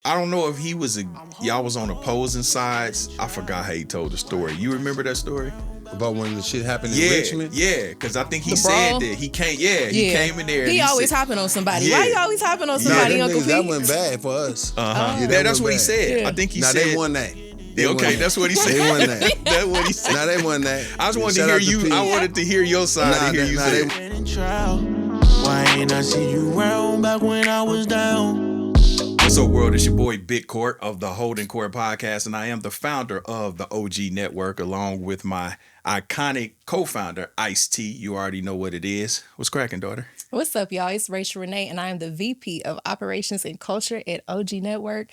I don't know if he was y'all was on opposing sides. I forgot how he told the story. You remember that story? About when the shit happened in Richmond? Yeah, because I think he said that. He came in there. He always hopping on somebody. Why you always hopping on somebody, Uncle Pete? That went bad for us. Yeah, that's what he said. Yeah. I think he said. They won that. That's what he said. They won that. That's what he said. Now they won that. I just wanted to hear you. I wanted to hear your side. To hear you say. Why ain't I see you round back when I was down? What's up, world? It's your boy Big Court of the Holdin Court Podcast, and I am the founder of the OG Network, along with my iconic co-founder, Ice-T. You already know what it is. What's cracking, daughter? What's up, y'all? It's Rachel Renee, and I am the VP of Operations and Culture at OG Network.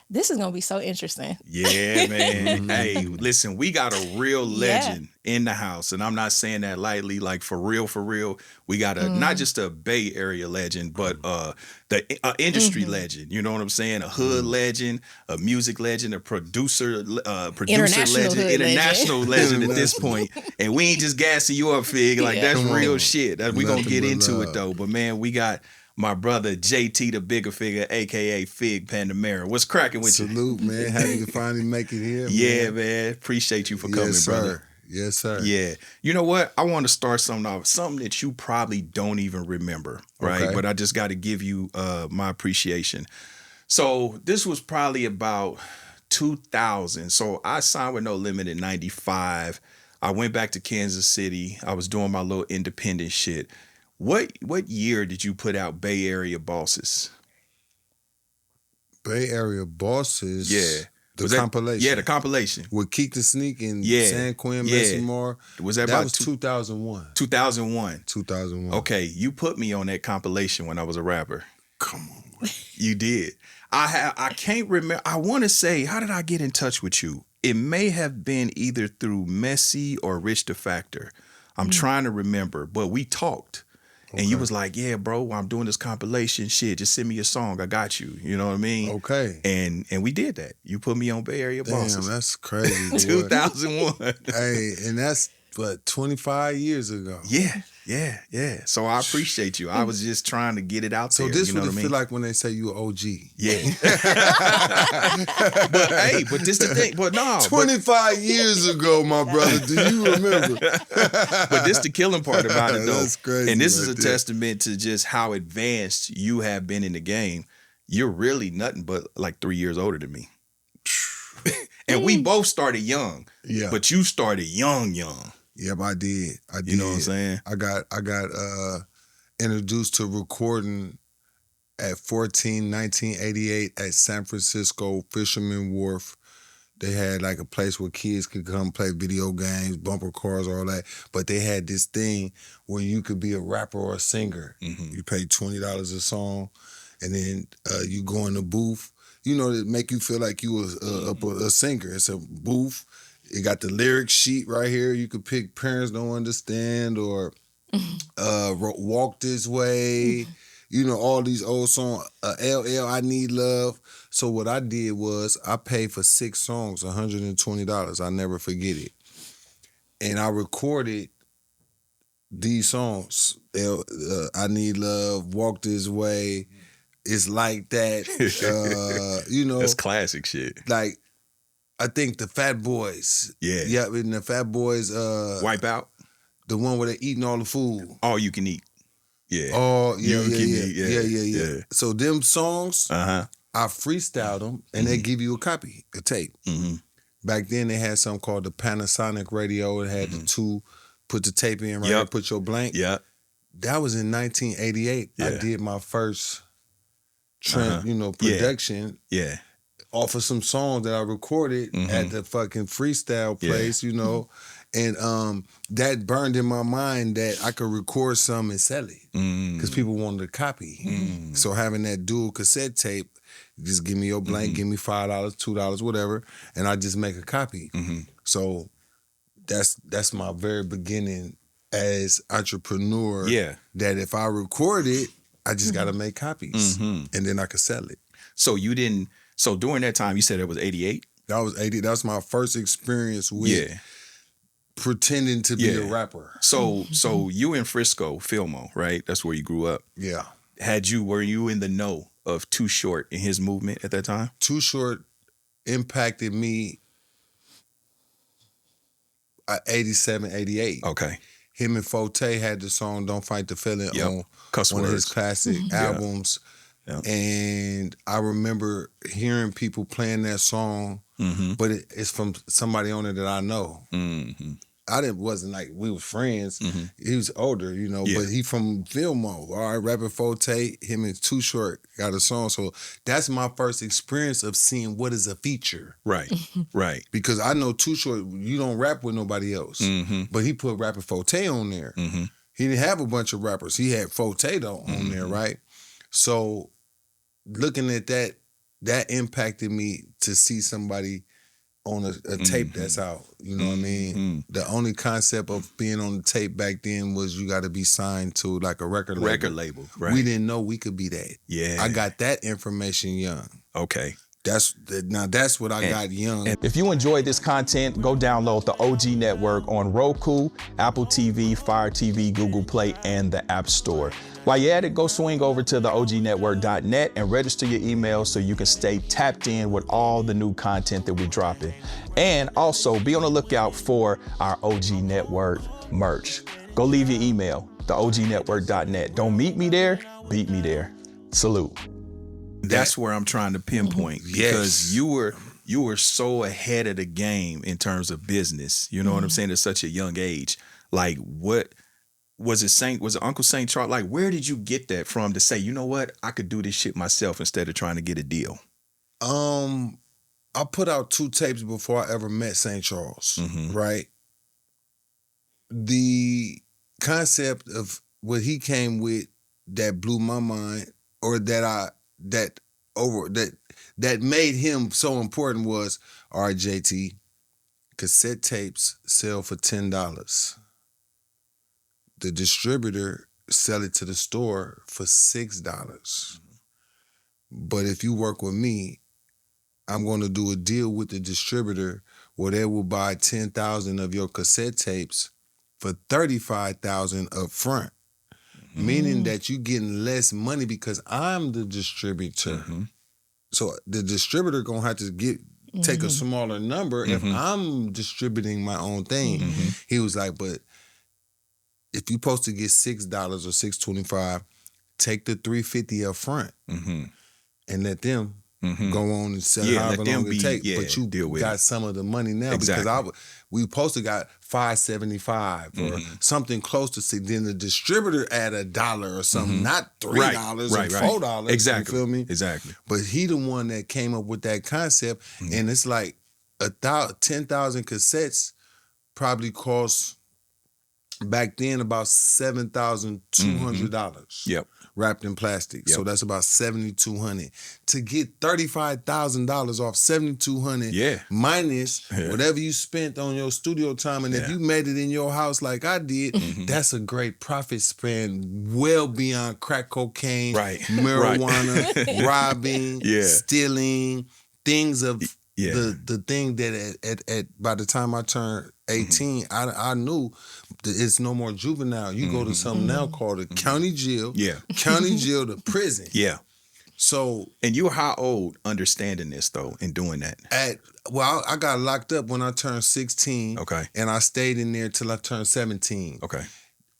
This is going to be so interesting. Yeah, man. Hey, listen, we got a real legend in the house, and I'm not saying that lightly, like for real. We got a not just a Bay Area legend, but the industry legend. You know what I'm saying? A hood legend, a music legend, a producer legend, international legend at this point. And we ain't just gassing you up, Fig. Like that's real shit. We gonna get into it though. But man, we got my brother JT The Bigga Figga, aka Fig Pandemera. What's cracking with you? Salute, man. Happy to finally make it here. Yeah, man. Appreciate you for coming, brother. Yes, sir. Yeah. You know what? I want to start something off. Something that you probably don't even remember, right? Okay. But I just got to give you my appreciation. So this was probably about 2000. So I signed with No Limit in 95. I went back to Kansas City. I was doing my little independent shit. What year did you put out Bay Area Bosses? Bay Area Bosses? Yeah. The compilation. Yeah, the compilation. With Keek the Sneak and San Quinn, Messi Moore. Was that was 2001. 2001. 2001. Okay, you put me on that compilation when I was a rapper. Come on. You did. I can't remember. I want to say, how did I get in touch with you? It may have been either through Messi or Rich the Factor. I'm trying to remember, but we talked. And you was like, yeah, bro, I'm doing this compilation. Shit, just send me your song. I got you. You know what I mean? Okay. And we did that. You put me on Bay Area Bosses. Damn, that's crazy. 2001. Hey, and that's, 25 years ago. Yeah. So I appreciate you. I was just trying to get it out there. So this you know would what I mean? feel like when they say you OG. Yeah. but this the thing. But no. 25 years ago, my brother. Do you remember? But this the killing part about it, though. That's crazy. And this is a testament to just how advanced you have been in the game. You're really nothing but like 3 years older than me. And we both started young. Yeah. But you started young. Yep, I did. You know what I'm saying? I got introduced to recording at 1988 at San Francisco Fisherman Wharf. They had like a place where kids could come play video games, bumper cars, all that. But they had this thing where you could be a rapper or a singer. Mm-hmm. You pay $20 a song, and then you go in the booth. You know, to make you feel like you was a singer. It's a booth. It got the lyric sheet right here. You could pick Parents Don't Understand or Walk This Way. You know, all these old songs. LL, I Need Love. So what I did was I paid for 6 songs, $120. I'll never forget it. And I recorded these songs. I Need Love, Walk This Way. It's Like That. You know. That's classic shit. Like, I think the Fat Boys. Yeah. Yeah, and the Fat Boys. Wipe Out? The one where they're eating all the food. All You Can Eat. Yeah. Oh, yeah, You Can Eat. Yeah. So them songs, I freestyled them, and they give you a copy, a tape. Mm-hmm. Back then, they had something called the Panasonic radio. It had the 2, put the tape in right there, put your blank. Yeah. That was in 1988. Yeah. I did my first production. Yeah. Off of some songs that I recorded at the fucking freestyle place, you know. And that burned in my mind that I could record some and sell it. Because people wanted a copy. So having that dual cassette tape, just give me your blank, give me $5, $2, whatever, and I just make a copy. So that's my very beginning as entrepreneur. Yeah. That if I record it, I just gotta make copies. And then I could sell it. So you didn't. So during that time, you said it was 88? That was 80. That's my first experience with pretending to be a rapper. So you in Frisco, Filmo, right? That's where you grew up. Yeah. Were you in the know of Too Short and his movement at that time? Too Short impacted me 87, 88. Okay. Him and Forte had the song "Don't Fight the Feeling" on Cuss one of words. his classic albums. Yep. And I remember hearing people playing that song, but it's from somebody on it that I know. Wasn't like we were friends. He was older, you know, but he from Fillmore. All right, rapping Forte, him and Too Short got a song. So that's my first experience of seeing what is a feature. Right, right. Because I know Too Short, you don't rap with nobody else. But he put rapping Forte on there. He didn't have a bunch of rappers. He had Forte though on there, right? So looking at that, that impacted me to see somebody on a tape that's out. You know what I mean? The only concept of being on the tape back then was you got to be signed to like a record label. Right. We didn't know we could be that. Yeah. I got that information young. Okay. That's what I got young. If you enjoyed this content, go download the OG Network on Roku, Apple TV, Fire TV, Google Play, and the App Store. While you're at it, go swing over to the ognetwork.net and register your email so you can stay tapped in with all the new content that we're dropping. And also be on the lookout for our OG Network merch. Go leave your email, theognetwork.net. Don't meet me there, beat me there. Salute. That's where I'm trying to pinpoint because you were so ahead of the game in terms of business. You know what I'm saying? At such a young age. Like, what was it? Was it Uncle St. Charles? Like, where did you get that from to say, you know what, I could do this shit myself instead of trying to get a deal? I put out 2 tapes before I ever met St. Charles. Right. The concept of what he came with that blew my mind, or that made him so important was, all right, JT, cassette tapes sell for $10. The distributor sell it to the store for $6. But if you work with me, I'm going to do a deal with the distributor where they will buy 10,000 of your cassette tapes for $35,000 up front. Meaning that you're getting less money because I'm the distributor. So the distributor gonna have to take a smaller number if I'm distributing my own thing. He was like, but if you're supposed to get $6 or $6.25, take the $3.50 up front and let them go on and sell however long it take. But you got some of the money now because we supposed to got $5.75 or something close to $6. Then the distributor add $1 or something, not $3 or $4. Exactly. You feel me? Exactly. But he the one that came up with that concept, and it's like 10,000 cassettes probably cost back then about $7,200. Yep. Wrapped in plastic. So that's about $7,200. To get $35,000 off $7,200 minus whatever you spent on your studio time, and if you made it in your house like I did, that's a great profit span well beyond crack cocaine, marijuana, robbing, stealing, things of the thing that at by the time I turned 18, I knew that it's no more juvenile. You go to something now called a county jail. County jail to prison. So, and you were how old understanding this though and doing that? I got locked up when I turned 16. Okay. And I stayed in there till I turned 17. Okay.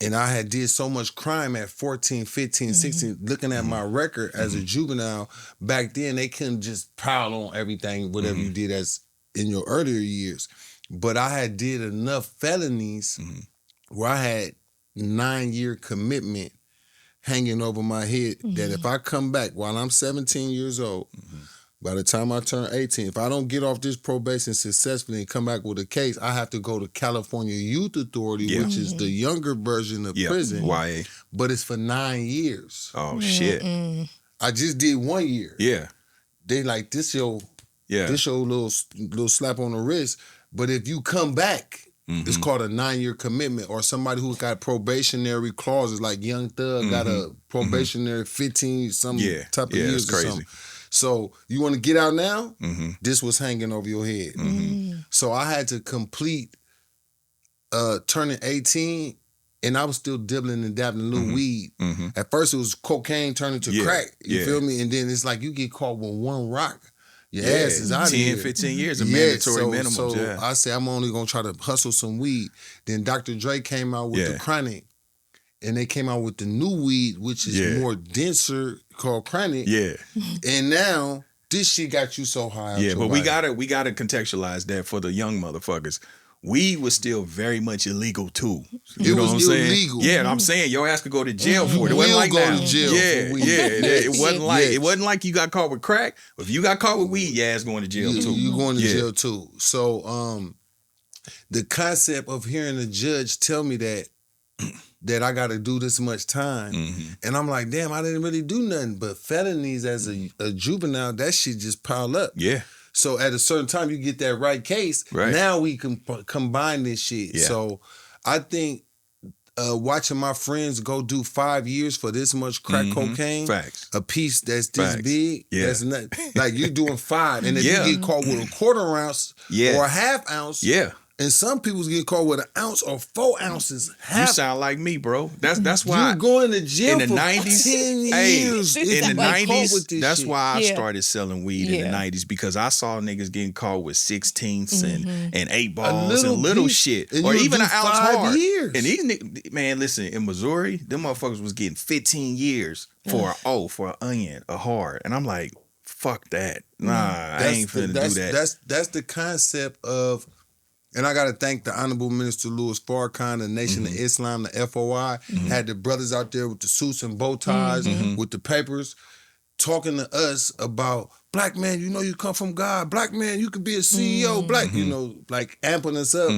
And I had did so much crime at 14, 15, 16. Looking at my record as a juvenile, back then they couldn't just pile on everything, whatever you did as in your earlier years. But I had did enough felonies where I had 9-year commitment hanging over my head that if I come back while I'm 17 years old, by the time I turn 18, if I don't get off this probation successfully and come back with a case, I have to go to California Youth Authority, which is the younger version of prison. YA. But it's for 9 years. Oh, shit. I just did 1 year. Yeah. They like, this your little slap on the wrist. But if you come back, it's called a 9-year commitment, or somebody who got probationary clauses, like Young Thug got a probationary 15 some type of years or something. So you want to get out now? This was hanging over your head. So I had to complete turning 18 and I was still dibbling and dabbling a little weed. Mm-hmm. At first, it was cocaine turning to crack. You feel me? And then it's like you get caught with one rock. Your ass is out of here. 15 years of mandatory minimums. So I said, I'm only going to try to hustle some weed. Then Dr. Dre came out with the Chronic. And they came out with the new weed, which is more denser, called Chronic. Yeah. And now, this shit got you so high. Yeah, but we gotta contextualize that for the young motherfuckers. Weed was still very much illegal too. You know what I'm saying? Illegal. Yeah, I'm saying your ass could go to jail for it. It wasn't like now. To jail for weed. It wasn't like you got caught with crack. If you got caught with weed, your ass going to jail too. You going to jail too. So the concept of hearing a judge tell me that I got to do this much time, and I'm like, damn, I didn't really do nothing. But felonies as a juvenile, that shit just pile up. Yeah. So at a certain time, you get that right case. Right. Now we can combine this shit. Yeah. So I think watching my friends go do 5 years for this much crack cocaine, a piece that's this big, that's not, like you're doing 5. And if you get caught with a quarter ounce or a half ounce, and some people's get caught with an ounce or 4 ounces. You sound like me, bro. That's why you going to jail in the for 90s. 10 years. In the 90s, that's why I started selling weed in the 90s, because I saw niggas getting caught with 16ths and 8 balls and little shit, or even an ounce hard. Years. And these niggas, man, listen, in Missouri, them motherfuckers was getting 15 years for an onion, a hard, and I'm like, fuck that. Nah, I ain't finna do that. That's the concept of. And I got to thank the Honorable Minister Louis Farrakhan, the Nation of Islam, the FOI, had the brothers out there with the suits and bow ties, with the papers, talking to us about, black man, you know you come from God. Black man, you could be a CEO. Black, you know, like amping us up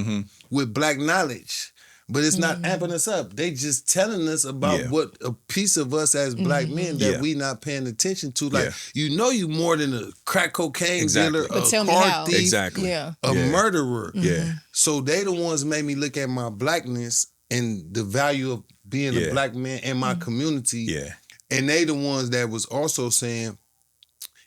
with black knowledge. But it's not amping us up. They just telling us about what a piece of us as black men that we not paying attention to. Like, you know you more than a crack cocaine dealer, but a car thief, a murderer. So they the ones made me look at my blackness and the value of being a black man in my community. And they the ones that was also saying,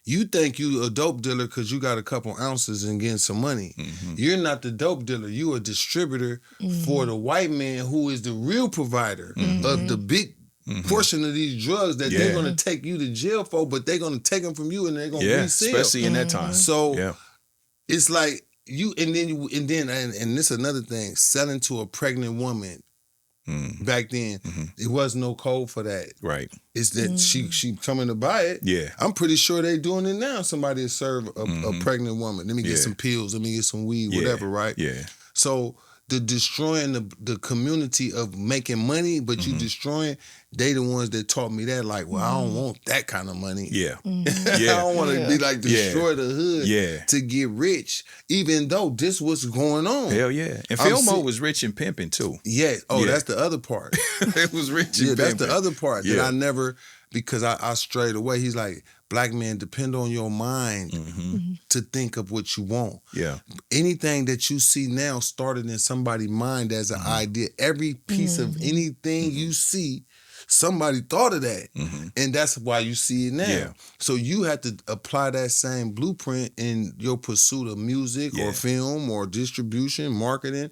you think you a dope dealer because you got a couple ounces and getting some money. You're not the dope dealer. You a distributor for the white man who is the real provider of the big portion of these drugs that they're going to take you to jail for, but they're going to take them from you and they're going to resell. Especially in that time. So it's like you, and this is another thing, selling to a pregnant woman. Back then, it was no code for that. Right. It's that she coming to buy it. Yeah. I'm pretty sure they doing it now. Somebody serve a pregnant woman. Let me get some pills. Let me get some weed, whatever, right? Yeah. So the destroying the community of making money, but you destroying, they the ones that taught me that, like, well, I don't want that kind of money. Yeah. I don't want to be like destroy the hood to get rich, even though this was going on. Hell yeah. And Filmo was rich and pimping too. Yeah. Oh, that's the other part. It was rich and pimping. That's the other part that I never, because I strayed away. He's like, black man, depend on your mind to think of what you want. Yeah. Anything that you see now started in somebody's mind as an idea. Every piece of anything you see, somebody thought of that. And that's why you see it now. Yeah. So you have to apply that same blueprint in your pursuit of music or film or distribution, marketing,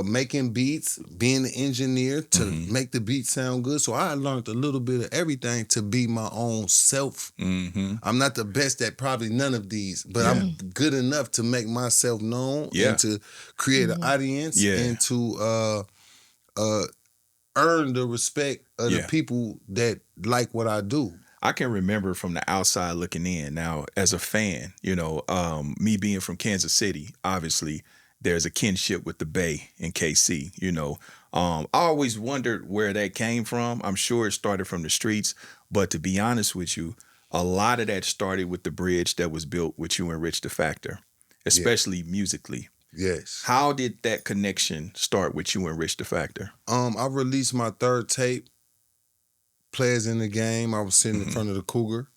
making beats, being an engineer to make the beat sound good. So I learned a little bit of everything to be my own self. I'm not the best at probably none of these, but I'm good enough to make myself known and to create an audience and to earn the respect of the people that like what I do. I can remember from the outside looking in. Now, as a fan, you know, me being from Kansas City, obviously, there's a kinship with the Bay in KC, you know. I always wondered where that came from. I'm sure it started from the streets, but to be honest with you, a lot of that started with the bridge that was built with you and Rich the Factor, especially musically. Yes. How did that connection start with you and Rich the Factor? I released my 3rd tape, Players in the Game. I was sitting in front of the Cougar.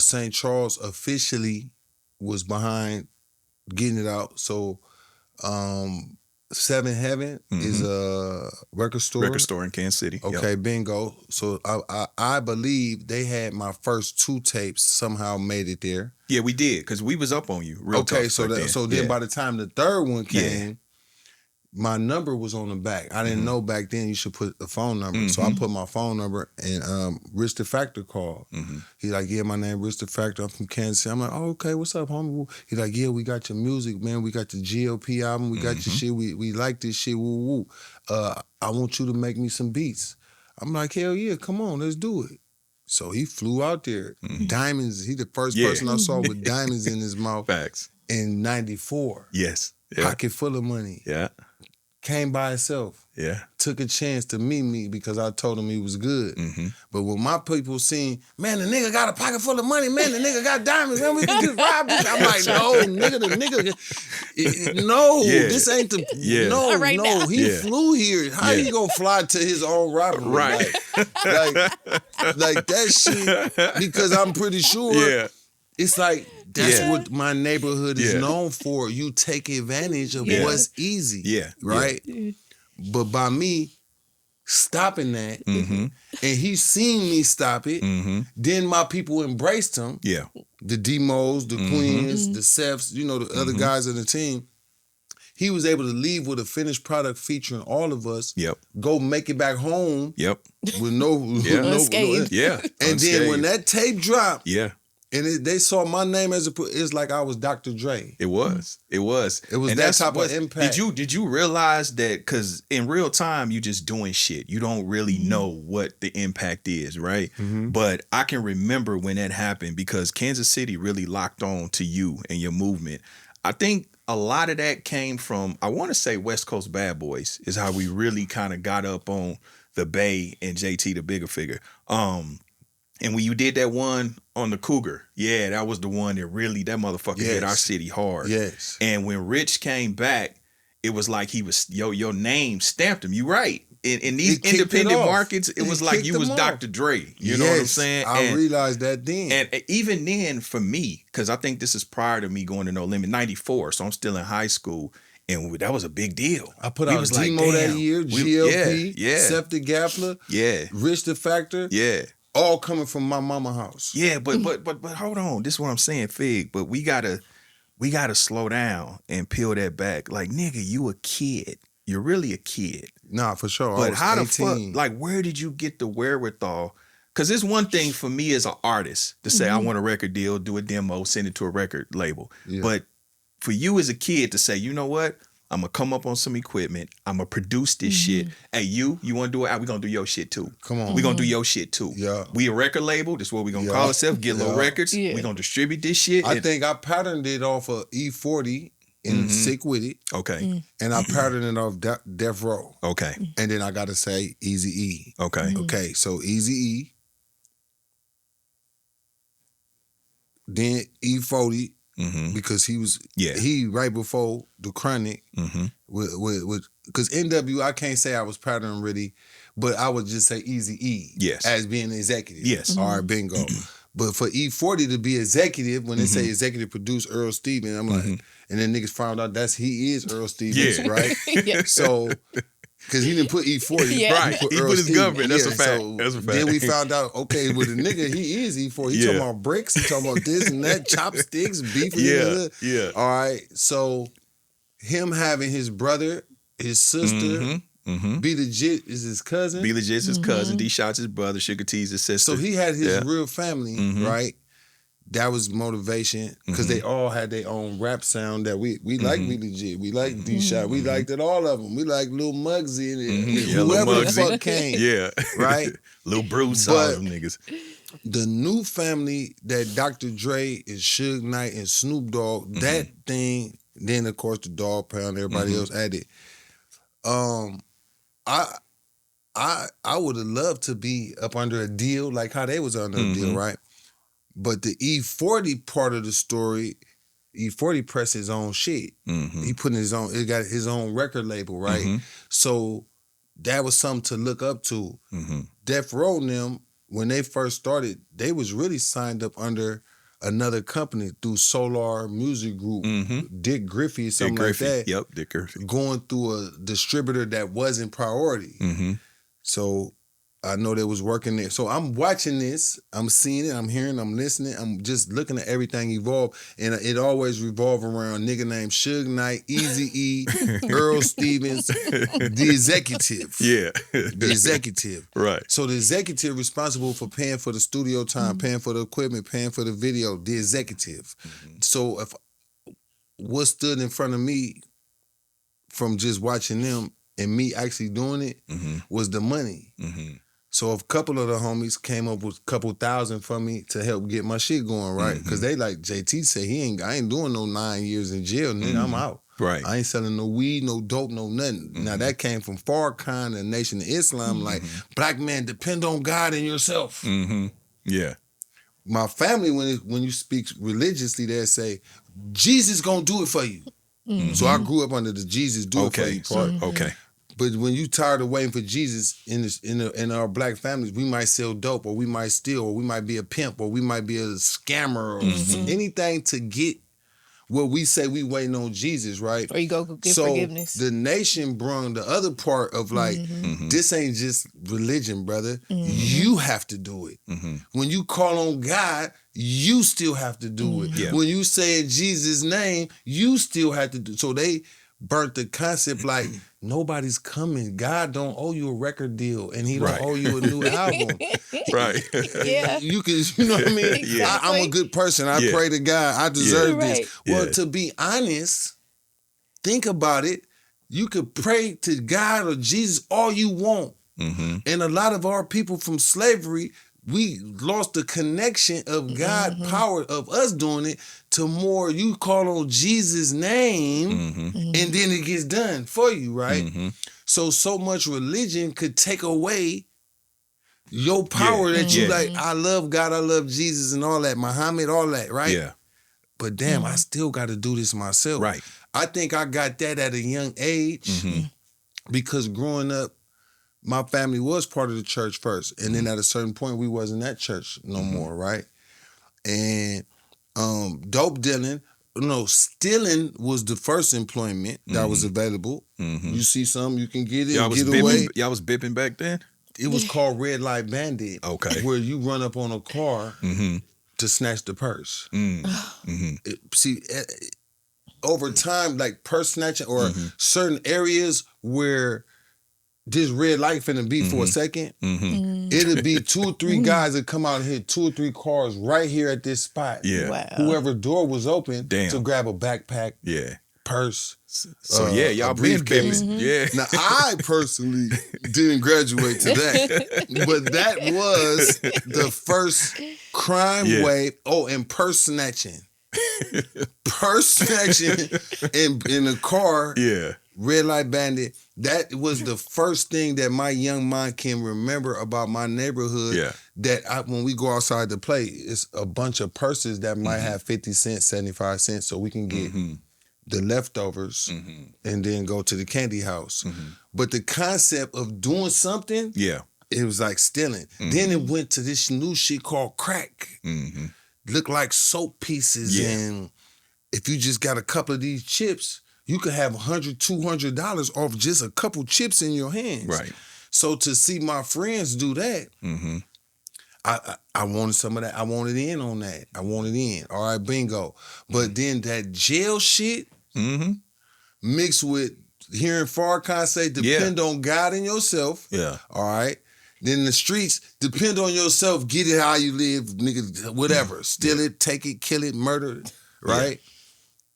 St. Charles officially was behind getting it out. So 7 Heaven is a record store. Record store in Kansas City. Okay, bingo. So I believe they had my first 2 tapes somehow made it there. Yeah, we did, because we was up on you. Real okay, tough so then by the time the 3rd one came, my number was on the back. I didn't know back then you should put a phone number. So I put my phone number and Rich the Factor called. He like, yeah, my name Rich the Factor. I'm from Kansas City. I'm like, oh, okay, what's up, homie? He like, yeah, we got your music, man. We got the GLP album. We got your shit. We like this shit. Woo, woo. I want you to make me some beats. I'm like, hell yeah, come on, let's do it. So he flew out there. Diamonds, he the first person I saw with diamonds in his mouth. Facts. In 94. Yes. Yeah. Pocket full of money. Yeah. Came by himself. Yeah. Took a chance to meet me because I told him he was good. But when my people seen, man, the nigga got a pocket full of money, man, the nigga got diamonds, man, we can just rob this. I'm like, no, nigga, the nigga, no, this ain't the, no, right no, now. he flew here. How he gonna fly to his own robbery? Right. Like that shit, because I'm pretty sure it's like, that's what my neighborhood is known for. You take advantage of what's easy. Yeah. Right? But by me stopping that, and he seen me stop it, then my people embraced him. Yeah. The Demos, the Queens, the Sefs, you know, the other guys on the team. He was able to leave with a finished product featuring all of us. Yep. Go make it back home. Yep. With no unscathed. And then when that tape dropped, and they saw my name as it's like I was Dr. Dre. It was. It was and that type of impact. Did you realize that? Because in real time, you just doing shit. You don't really know what the impact is, right? But I can remember when that happened because Kansas City really locked on to you and your movement. I think a lot of that came from, I want to say West Coast Bad Boys is how we really kind of got up on the Bay and JT The Bigga Figga. And when you did that one on the Cougar, that was the one that really, that motherfucker hit our city hard. Yes. And when Rich came back, it was like he was, your name stamped him. You right. In these independent markets, it was like you was Dr. Dre. You know what I'm saying? I realized that then. And even then for me, because I think this is prior to me going to No Limit, 94, so I'm still in high school. And that was a big deal. I put out Demo that year, GLP, Septic Gaffler, Rich the Factor. Yeah. All coming from my mama house. Yeah, but hold on. This is what I'm saying, Fig. But we gotta slow down and peel that back. Like, nigga, you a kid. You're really a kid. Nah, for sure. But how the fuck, like, where did you get the wherewithal? Because it's one thing for me as an artist to say, I want a record deal, do a demo, send it to a record label. Yeah. But for you as a kid to say, you know what? I'm going to come up on some equipment. I'm going to produce this shit. Hey, you want to do it? We're going to do your shit too. Come on. We're going to do your shit too. Yeah. We a record label. That's what we're going to call ourselves. Get little records. Yeah. We're going to distribute this shit. I think I patterned it off of E-40 in Sick With It. Okay. And I patterned it off Death Row. Okay. And then I got to say Eazy-E. Okay. Okay, so Eazy-E. Then E-40. Because he was he right before the Chronic with because NW I can't say I was patterning really, but I would just say Eazy-E as being executive. Yes. All right, bingo. But for E-40 to be executive, when they say executive produce Earl Stevens, I'm like, and then niggas found out he is Earl Stevens, right? So because he didn't put E-40. Right. He put his government. That's a fact. So that's a fact. Then we found out, okay, with the nigga, he is E-40. He talking about bricks. He talking about this and that, chopsticks, beef. Yeah. All right. So him having his brother, his sister, Be Legit is his cousin. Be Legit is his cousin. D-Shot's his brother. Sugar T's his sister. So he had his real family, right? That was motivation because they all had their own rap sound that we like Be Legit. We like D-Shot. We liked it, all of them. We like Lil Muggsy and whoever the fuck came. Yeah. Right? Lil Bruce, all them niggas. The new family that Dr. Dre and Suge Knight and Snoop Dogg, that thing, then of course the Dog Pound, everybody else added. I would have loved to be up under a deal like how they was under a deal, right? But the E-40 part of the story, E-40 pressed his own shit. He put in it got his own record label, right? So that was something to look up to. Death Row and them, when they first started, they was really signed up under another company through Solar Music Group, Dick Griffey, something like that. Yep, Dick Griffey. Going through a distributor that wasn't priority. So I know they was working there. So I'm watching this, I'm seeing it, I'm hearing, I'm listening, I'm just looking at everything evolve. And it always revolve around a nigga named Suge Knight, Eazy-E, Earl Stevens, the executive. Yeah. The executive. Right. So the executive responsible for paying for the studio time, paying for the equipment, paying for the video, the executive. So if what stood in front of me from just watching them and me actually doing it was the money. So a couple of the homies came up with a couple thousand for me to help get my shit going, right? Because they like, JT said, I ain't doing no 9 years in jail, nigga, I'm out. Right. I ain't selling no weed, no dope, no nothing. Now that came from Farrakhan, the Nation of Islam, like, black man, depend on God and yourself. Yeah. My family, when you speak religiously, they say, Jesus gonna do it for you. So I grew up under the Jesus do it for you part. Okay. But when you tired of waiting for Jesus in our black families, we might sell dope, or we might steal, or we might be a pimp, or we might be a scammer, or anything to get what we say we waiting on Jesus, right? Or you go get so forgiveness. The nation brung the other part of like, this ain't just religion, brother. You have to do it. When you call on God, you still have to do it. Yeah. When you say in Jesus' name, you still have to do it. So they burnt the concept like, nobody's coming. God don't owe you a record deal, and he don't owe you a new album. Right. Yeah. You know what I mean? Exactly. I'm a good person. I pray to God. I deserve this. Well, to be honest, think about it. You could pray to God or Jesus all you want. And a lot of our people from slavery, we lost the connection of God power of us doing it to more you call on Jesus' name and then it gets done for you, right? So much religion could take away your power that you like, I love God, I love Jesus and all that, Muhammad, all that, right? Yeah. But damn, I still got to do this myself. Right. I think I got that at a young age because growing up, my family was part of the church first. And then at a certain point, we wasn't at church no more, right? And dope dealing, stealing was the first employment that was available. You see something, you can get it, get away. Y'all was bipping back then? It was called Red Light Bandit. Okay. Where you run up on a car to snatch the purse. Over time, like purse snatching or certain areas where this red light finna be for a second, it'll be 2 or 3 guys that come out and hit 2 or 3 cars right here at this spot. Yeah. Wow. Whoever door was open to grab a backpack, purse. So y'all briefcase. Yeah. Now I personally didn't graduate to that, but that was the first crime wave. Oh, and purse snatching. Purse snatching in a car. Yeah. Red Light Bandit. That was the first thing that my young mind can remember about my neighborhood. Yeah. That when we go outside to play, it's a bunch of purses that might have 50 cents, 75 cents, so we can get the leftovers and then go to the candy house. But the concept of doing something, it was like stealing. Then it went to this new shit called crack. Looked like soap pieces, and if you just got a couple of these chips, you could have $100, $200 off just a couple chips in your hands. Right. So to see my friends do that, I wanted some of that. I wanted in on that. I wanted in. All right, bingo. But then that jail shit mixed with hearing Farrakhan say, depend on God and yourself. Yeah. All right. Then the streets, depend on yourself, get it how you live, nigga, whatever. Steal it, take it, kill it, murder it, right?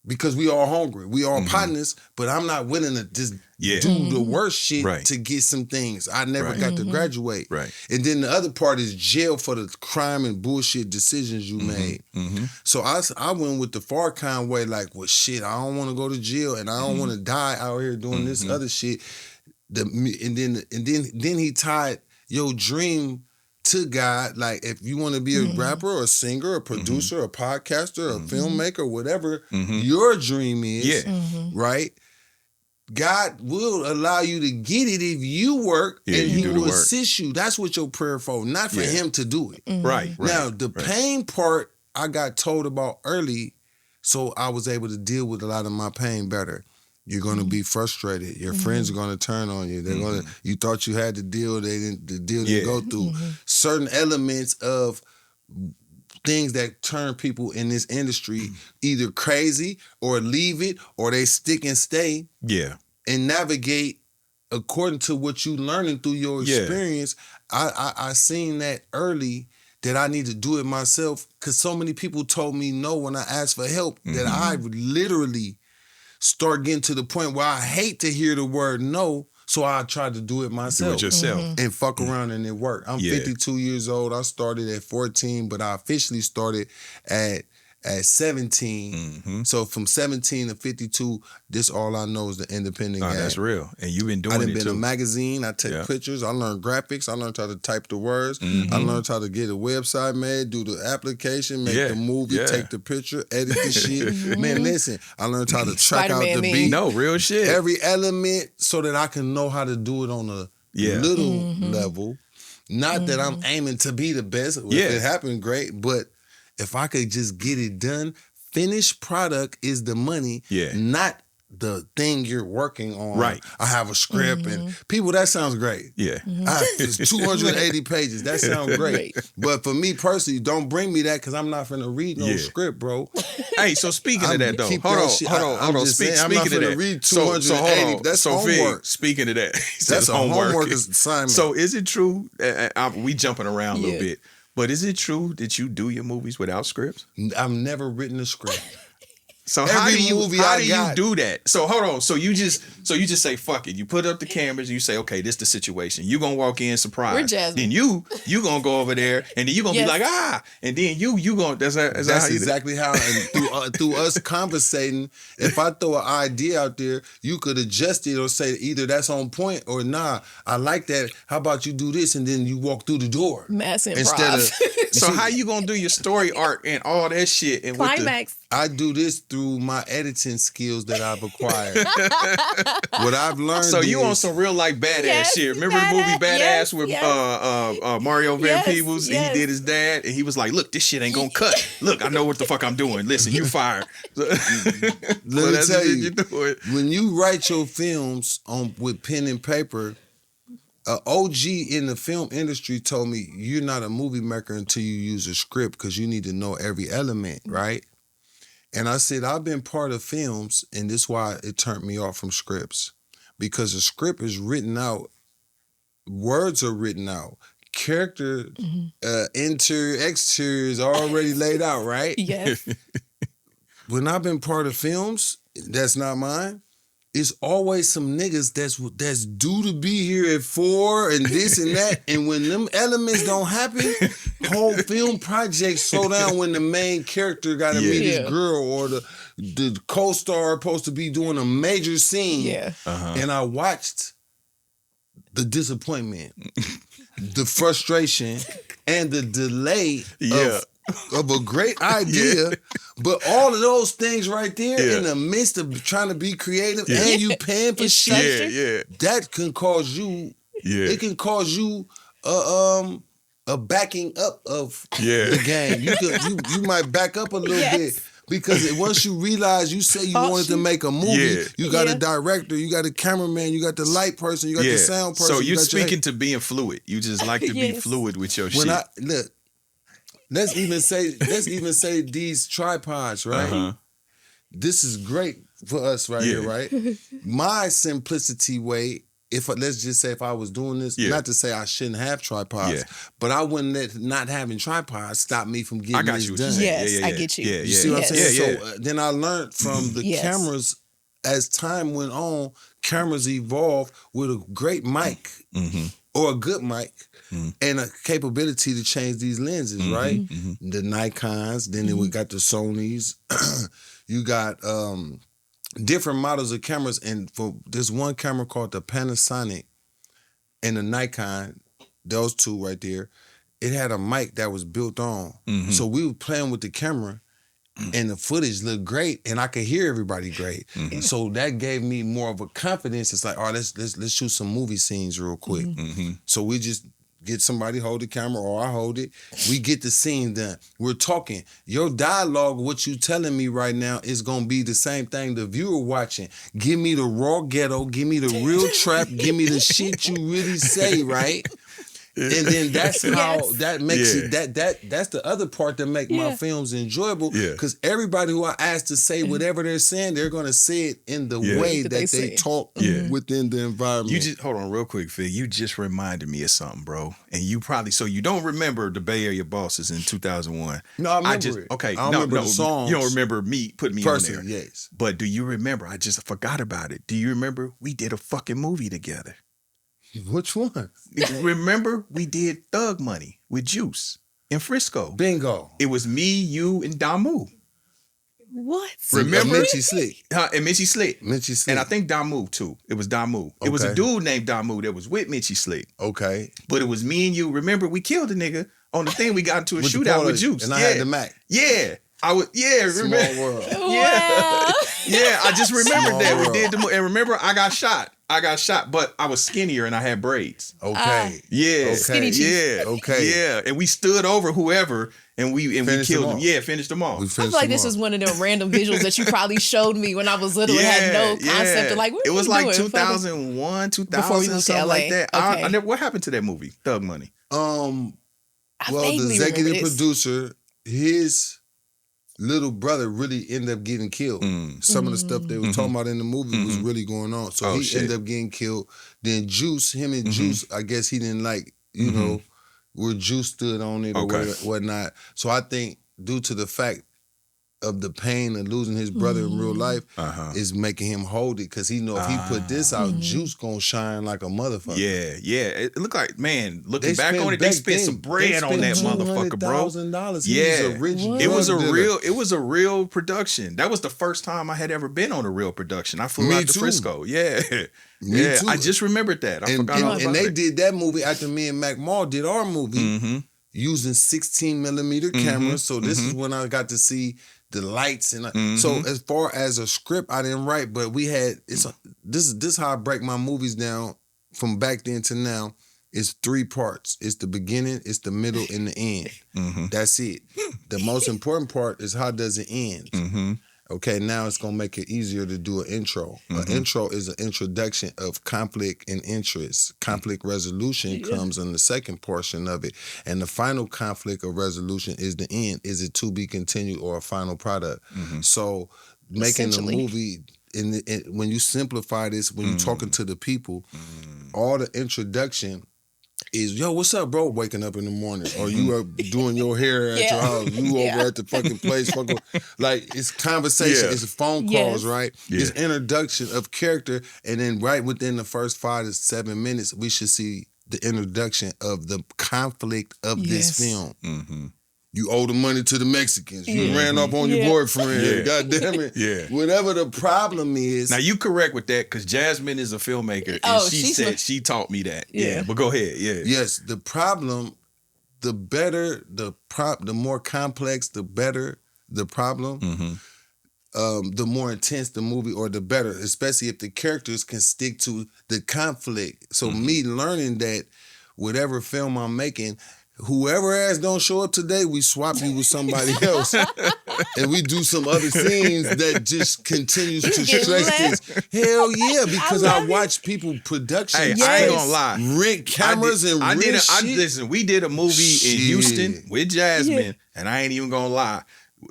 Because we all hungry. We all partners, but I'm not willing to just do the worst shit to get some things. I never got to graduate. Right. And then the other part is jail for the crime and bullshit decisions you made. So I went with the Farrakhan way, like, well, shit, I don't want to go to jail and I don't want to die out here doing this other shit. And then he tied your dream to God. Like, if you want to be a rapper or a singer, a producer, a podcaster, a filmmaker, whatever your dream is, right? God will allow you to get it if you work, and he will assist you. That's what your prayer for, not for him to do it. Right. Now, the pain part I got told about early, so I was able to deal with a lot of my pain better. You're gonna be frustrated. Your friends are gonna turn on you. They're gonna. You thought you had the deal. The deal didn't go through. Certain elements of things that turn people in this industry either crazy or leave it, or they stick and stay. Yeah. And navigate according to what you learning through your experience. I seen that early, that I need to do it myself, because so many people told me no when I asked for help, that I would literally start getting to the point where I hate to hear the word no, so I tried to do it myself. Do it yourself. And fuck around and it worked. I'm 52 years old. I started at 14, but I officially started at 17. So from 17 to 52, this all I know is the independent game. That's real. And you've been doing I done it been too. a magazine. I take pictures. I learned graphics. I learned how to type the words. I learned how to get a website made, do the application, make the movie, take the picture, edit the shit. Man, listen, I learned how to track out the beat. No, real shit. Every element, so that I can know how to do it on a little level. Not that I'm aiming to be the best. If it happened, great. But if I could just get it done, finished product is the money, not the thing you're working on. Right. I have a script and people, that sounds great. Yeah. It's 280 pages. That sounds great. But for me personally, don't bring me that, because I'm not finna read no script, bro. Hey, so speaking of that though, hold on. Speaking I'm not of finna that, read 280. That's homework. Speaking of that, That's a homework assignment. So is it true? We jumping around a little bit. But is it true that you do your movies without scripts? I've never written a script. So how do you do that? So hold on. So you just say fuck it. You put up the cameras and you say, okay, this is the situation. You gonna walk in surprised. We're Jasmine. Then you gonna go over there and then you gonna be like, and then you gonna that's exactly how. And through us conversating, if I throw an idea out there, you could adjust it or say either that's on point or nah, I like that. How about you do this, and then you walk through the door. Mass improv. Instead of so how you gonna do your story arc and all that shit and climax? I do this through my editing skills that I've acquired. What I've learned. So you on some real like badass shit. Remember the movie Badass with Mario Van Peebles? He did his dad, and he was like, "Look, this shit ain't gonna cut. Look, I know what the fuck I'm doing. Listen, you fired." Let me tell you, when you write your films with pen and paper, an OG in the film industry told me, you're not a movie maker until you use a script, because you need to know every element, right? And I said, I've been part of films, and this is why it turned me off from scripts. Because a script is written out, words are written out, character, interior, exterior is already laid out, right? Yes. When I've been part of films, that's not mine, it's always some niggas that's due to be here at 4 and this and that. And when them elements don't happen, whole film projects slow down when the main character got to meet his girl, or the co-star supposed to be doing a major scene. Yeah. And I watched the disappointment, the frustration, and the delay of a great idea, but all of those things right there in the midst of trying to be creative and you paying for shit, that can cause you, it can cause you a backing up of the game. You might back up a little bit, because once you realize, you say you wanted to make a movie, you got a director, you got a cameraman, you got the light person, you got the sound person. So you're speaking to being fluid. You just like to be fluid with your shit. Look, let's even say these tripods, right? This is great for us right here, right? My simplicity way, let's just say if I was doing this, not to say I shouldn't have tripods, but I wouldn't let not having tripods stop me from getting this done. Yes, I get you. You see what I'm saying? So then I learned from the cameras, as time went on, cameras evolved with a great mic or a good mic. And a capability to change these lenses, right? The Nikons, then we got the Sonys. You got different models of cameras. And for this one camera called the Panasonic and the Nikon, those two right there, it had a mic that was built on. So we were playing with the camera, and the footage looked great, and I could hear everybody great. So that gave me more of a confidence. It's like, all right, let's shoot some movie scenes real quick. So we just get somebody hold the camera or I hold it. We get the scene done. We're talking. Your dialogue, what you telling me right now is going to be the same thing the viewer watching. Give me the raw ghetto. Give me the real trap. Give me the shit you really say, right? And then that's how that makes it that's the other part that make my films enjoyable. Because everybody who I ask to say whatever they're saying, they're gonna say it in the way that they talk within the environment. You just hold on real quick, Fig. You just reminded me of something, bro. And you probably you don't remember the Bay Area Bosses in 2001. No, I remember it. Okay, I remember the songs. You don't remember me putting me on there. Yes. But do you remember? I just forgot about it. Do you remember we did a fucking movie together? Which one? Remember, we did Thug Money with Juice in Frisco. Bingo. It was me, you, and Damu. What? Remember? Mitchie Slick. And Mitchie Slick. Mitchie Slick. And I think Damu, too. It was Damu. It was a dude named Damu that was with Mitchie Slick. Okay. But it was me and you. Remember, we killed a nigga on the thing. We got into a shootout with Juice. And I had the Mac. Yeah. Remember? Small world. Wow. Yeah, I just remembered Small that. world. We did the movie. And remember, I got shot, but I was skinnier and I had braids. Okay. Yeah. Skinny cheese. Yeah. Okay. Yeah. And we stood over whoever and we killed them. all. Yeah, finished them all. We I feel finished like them this all. is one of them random visuals that you probably showed me when I was little and had no concept of like, what it are was you like doing? 2001, 2000, Before we moved to something LA. like that. Okay. I never, what happened to that movie, Thug Money? I Well, the vaguely executive remember this. producer, his little brother really ended up getting killed. Some of the stuff they were talking about in the movie was really going on. So he ended up getting killed. Then Juice, him and Juice, I guess he didn't like, you know, where Juice stood on it or whatnot. So I think due to the fact of the pain of losing his brother in real life is making him hold it because he know if he put this out, Juice gonna shine like a motherfucker. Yeah. It looked like, man, looking back on it, they spent some bread on that motherfucker, bro. $200,000. Yeah, It was a real production. That was the first time I had ever been on a real production. I flew out to Frisco. Yeah. Me too. I just remembered that. I forgot all about and they it. did that movie after me and Mac Mall did our movie using 16 millimeter cameras. So this is when I got to see the lights and so as far as a script I didn't write, but we had this is how I break my movies down from back then to now. It's 3 parts. It's the beginning, it's the middle, and the end. That's it. The most important part is how does it end. Okay, now it's gonna make it easier to do an intro. An intro is an introduction of conflict and interest. Conflict resolution comes in the second portion of it. And the final conflict or resolution is the end. Is it to be continued or a final product? So making a movie, when you simplify this, when you're talking to the people, all the introduction is, yo, what's up, bro? Waking up in the morning. Or you are doing your hair at your house. You over at the fucking place. Fucking, like, it's conversation. It's phone calls, right? It's introduction of character. And then right within the first 5 to 7 minutes, we should see the introduction of the conflict of this film. You owe the money to the Mexicans. You ran up on your boyfriend. God damn it. Whatever the problem is. Now you correct with that because Jasmine is a filmmaker and she said she taught me that. But go ahead. Yes, the problem, the better the more complex, the better the problem. The more intense the movie or the better, especially if the characters can stick to the conflict. So me learning that whatever film I'm making, whoever ass don't show up today, we swap you with somebody else. And we do some other scenes that just continues to stress this. Hell yeah, because I watch people production. Hey, I ain't gonna lie. Rent cameras and rent shit. Listen, we did a movie in Houston with Jasmine, and I ain't even gonna lie.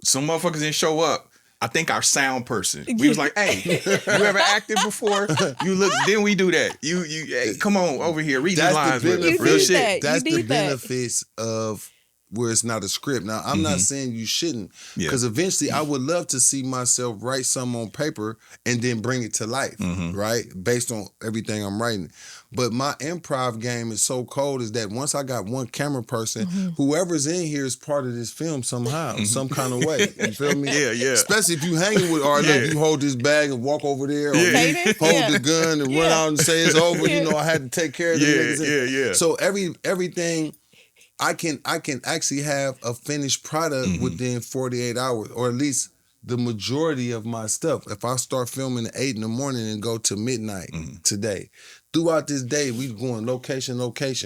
Some motherfuckers didn't show up. I think our sound person. We was like, hey, you ever acted before? You look, then we do that. You hey, come on over here, read the lines with us. Real shit. That's the benefits of where it's not a script. Now, I'm not saying you shouldn't, because eventually I would love to see myself write something on paper and then bring it to life, right? Based on everything I'm writing. But my improv game is so cold is that once I got one camera person, whoever's in here is part of this film somehow, some kind of way. You feel me? Yeah. Especially if you hanging with Look, you hold this bag and walk over there, or you hold the gun and run out and say it's over. You know, I had to take care of the niggas. So everything, I can actually have a finished product within 48 hours, or at least the majority of my stuff. If I start filming at 8 in the morning and go to midnight today, throughout this day, we going location,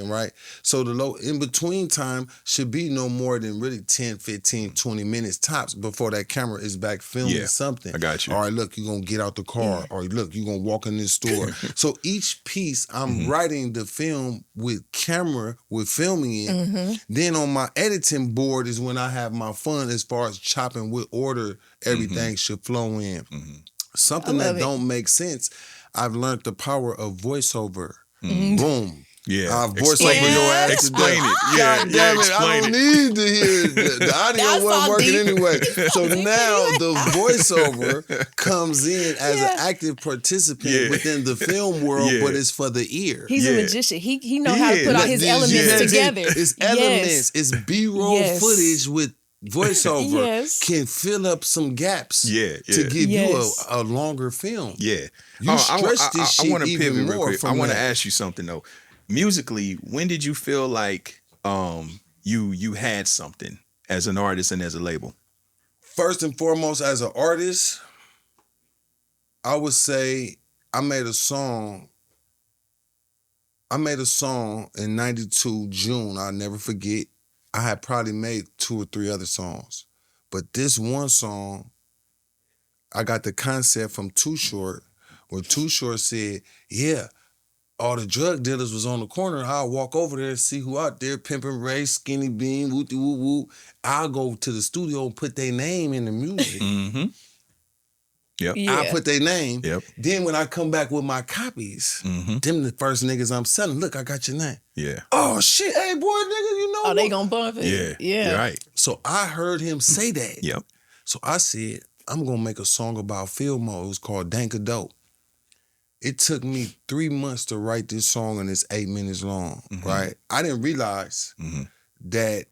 right? So the in-between time should be no more than really 10, 15, 20 minutes tops before that camera is back filming something. I got you. All right, look, you're going to get out the car. Or look, you're going to walk in this store. So each piece, I'm writing the film with camera, with filming it. Then on my editing board is when I have my fun as far as chopping what order everything should flow in. Something that don't make sense. I've learned the power of voiceover. Boom. Yeah. I voice over your ass Explain today. it. Yeah, God damn it. I don't need to hear it. The audio wasn't working anyway. So now the voiceover comes in as an active participant within the film world, but it's for the ear. He's a magician. He knows how to put all his elements together. It's elements. It's B-roll footage with voiceover can fill up some gaps to give you a longer film. Yeah. You stretch this shit I even pivot real more quick. I want to ask you something though. Musically, when did you feel like you had something as an artist and as a label? First and foremost, as an artist, I would say I made a song in 92, June. I'll never forget. I had probably made 2 or 3 other songs. But this one song, I got the concept from Too Short, where Too Short said, yeah, all the drug dealers was on the corner. I'll walk over there and see who out there, Pimpin' Ray, Skinny Bean, woo woo woo. I'll go to the studio and put their name in the music. Yep. I put their name. Yep. Then when I come back with my copies, them the first niggas I'm selling. Look, I got your name. Yeah. Oh shit, hey boy, nigga, you know. Oh, they gonna bump it. Yeah. You're right. So I heard him say that. Yep. So I said, I'm gonna make a song about field modes called Danka Dope. It took me 3 months to write this song and it's 8 minutes long, right? I didn't realize that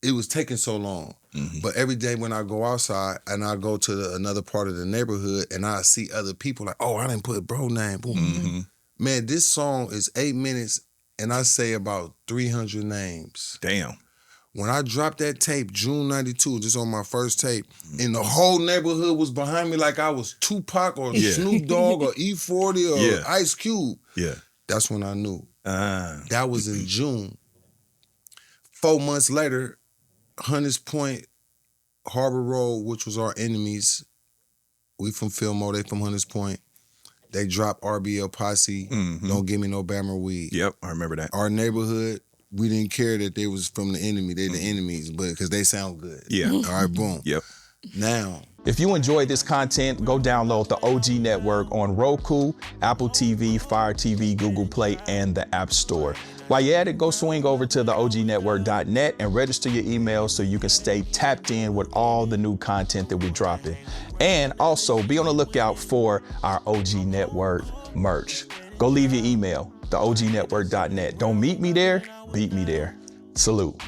it was taking so long. But every day when I go outside and I go to another part of the neighborhood and I see other people like, oh, I didn't put bro name. Boom. Man, this song is 8 minutes and I say about 300 names. Damn. When I dropped that tape, June 92, just on my first tape, and the whole neighborhood was behind me like I was Tupac or Snoop Dogg or E-40 or Ice Cube. Yeah. That's when I knew. That was in June. 4 months later, Hunters Point, Harbor Road, which was our enemies, we from Fillmore, they from Hunters Point. They dropped RBL Posse, Don't Give Me No Bammer Weed. Yep, I remember that. Our neighborhood, we didn't care that they was from the enemy. They the enemies, but because they sound good. Yeah. All right, boom. Yep. Now. If you enjoyed this content, go download the OG Network on Roku, Apple TV, Fire TV, Google Play, and the App Store. While you're at it, go swing over to the OGNetwork.net and register your email so you can stay tapped in with all the new content that we're dropping. And also be on the lookout for our OG Network merch. Go leave your email, the OGNetwork.net. Don't meet me there, beat me there. Salute.